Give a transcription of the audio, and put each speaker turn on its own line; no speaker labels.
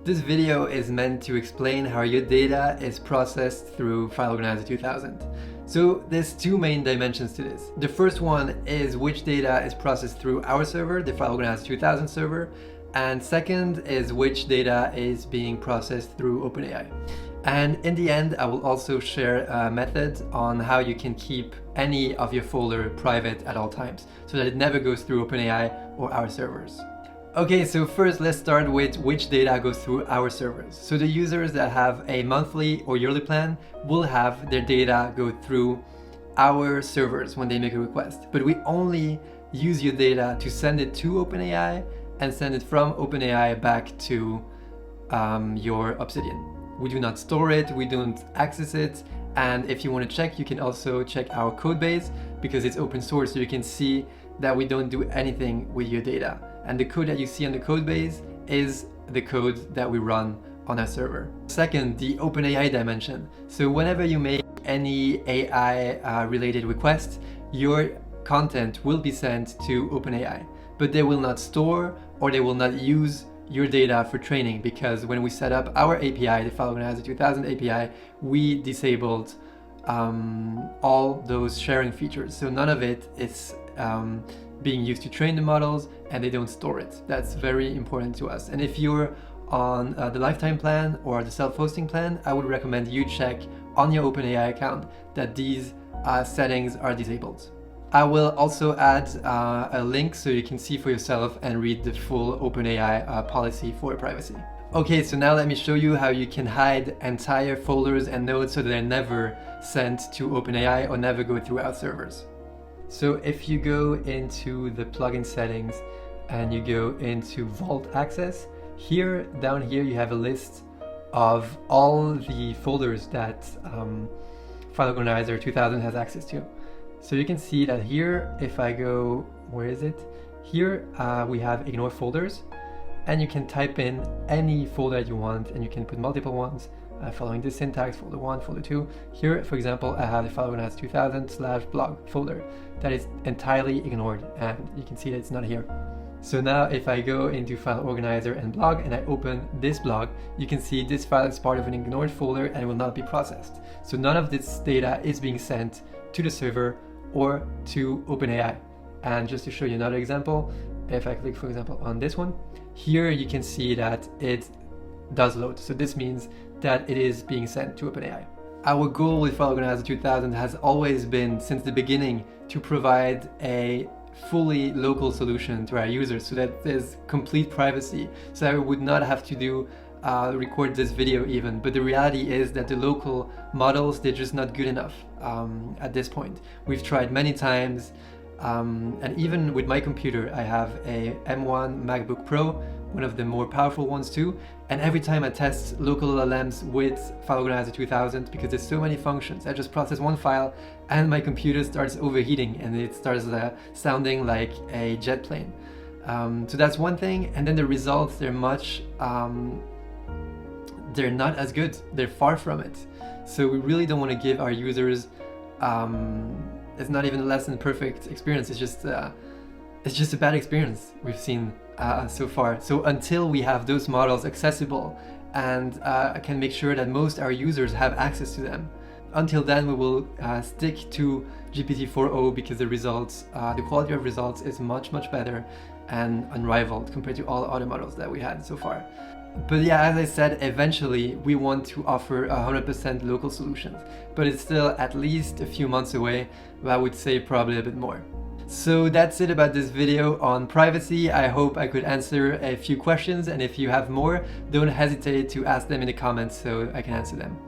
This video is meant to explain how your data is processed through File Organizer 2000. So there's two main dimensions to this. The first one is which data is processed through our server, the File Organizer 2000 server, and second is which data is being processed through OpenAI. And in the end, I will also share a method on how you can keep any of your folder private at all times, so that it never goes through OpenAI or our servers. Okay, so first let's start with which data goes through our servers. So the users that have a monthly or yearly plan will have their data go through our servers when they make a request. But we only use your data to send it to OpenAI and send it from OpenAI back to your Obsidian. We do not store it, we don't access it, and if you want to check, you can also check our code base because it's open source, so you can see that we don't do anything with your data. And the code that you see on the code base is the code that we run on our server. Second, the OpenAI dimension. So whenever you make any AI related request, your content will be sent to OpenAI, but they will not store or they will not use your data for training, because when we set up our API, the File Organizer 2000 API, we disabled all those sharing features. So none of it is being used to train the models, and they don't store it. That's very important to us. And if you're on the lifetime plan or the self-hosting plan, I would recommend you check on your OpenAI account that these settings are disabled. I will also add a link so you can see for yourself and read the full OpenAI policy for privacy. Okay, so now let me show you how you can hide entire folders and nodes so that they're never sent to OpenAI or never go through our servers. So if you go into the plugin settings and you go into Vault Access, down here you have a list of all the folders that File Organizer 2000 has access to. So you can see that here, if I go, where is it? Here we have ignore folders, and you can type in any folder you want, and you can put multiple ones following this syntax, folder 1, folder 2. Here, for example, I have the File Organizer 2000/blog folder that is entirely ignored, and you can see that it's not here. So now if I go into File Organizer and blog and I open this blog, you can see this file is part of an ignored folder and will not be processed. So none of this data is being sent to the server or to OpenAI. And just to show you another example, if I click, for example, on this one, here you can see that it does load. So this means that it is being sent to OpenAI. Our goal with File Organizer 2000 has always been, since the beginning, to provide a fully local solution to our users so that there's complete privacy, so I would not have to record this video even. But the reality is that the local models, they're just not good enough at this point. We've tried many times, and even with my computer, I have a M1 MacBook Pro, one of the more powerful ones too, and every time I test local LLMs with File Organizer 2000, because there's so many functions, I just process one file and my computer starts overheating and it starts sounding like a jet plane. So that's one thing, and then the results, they're not as good, they're far from it. So we really don't want to give our users, it's not even a less than perfect experience, it's just a bad experience we've seen so far. So until we have those models accessible and can make sure that most our users have access to them, until then we will stick to GPT-4o, because the results, the quality of results is much better and unrivaled compared to all other models that we had so far. But yeah, as I said, eventually we want to offer 100% local solutions, but it's still at least a few months away, but I would say probably a bit more. So that's it about this video on privacy. I hope I could answer a few questions, and if you have more, don't hesitate to ask them in the comments so I can answer them.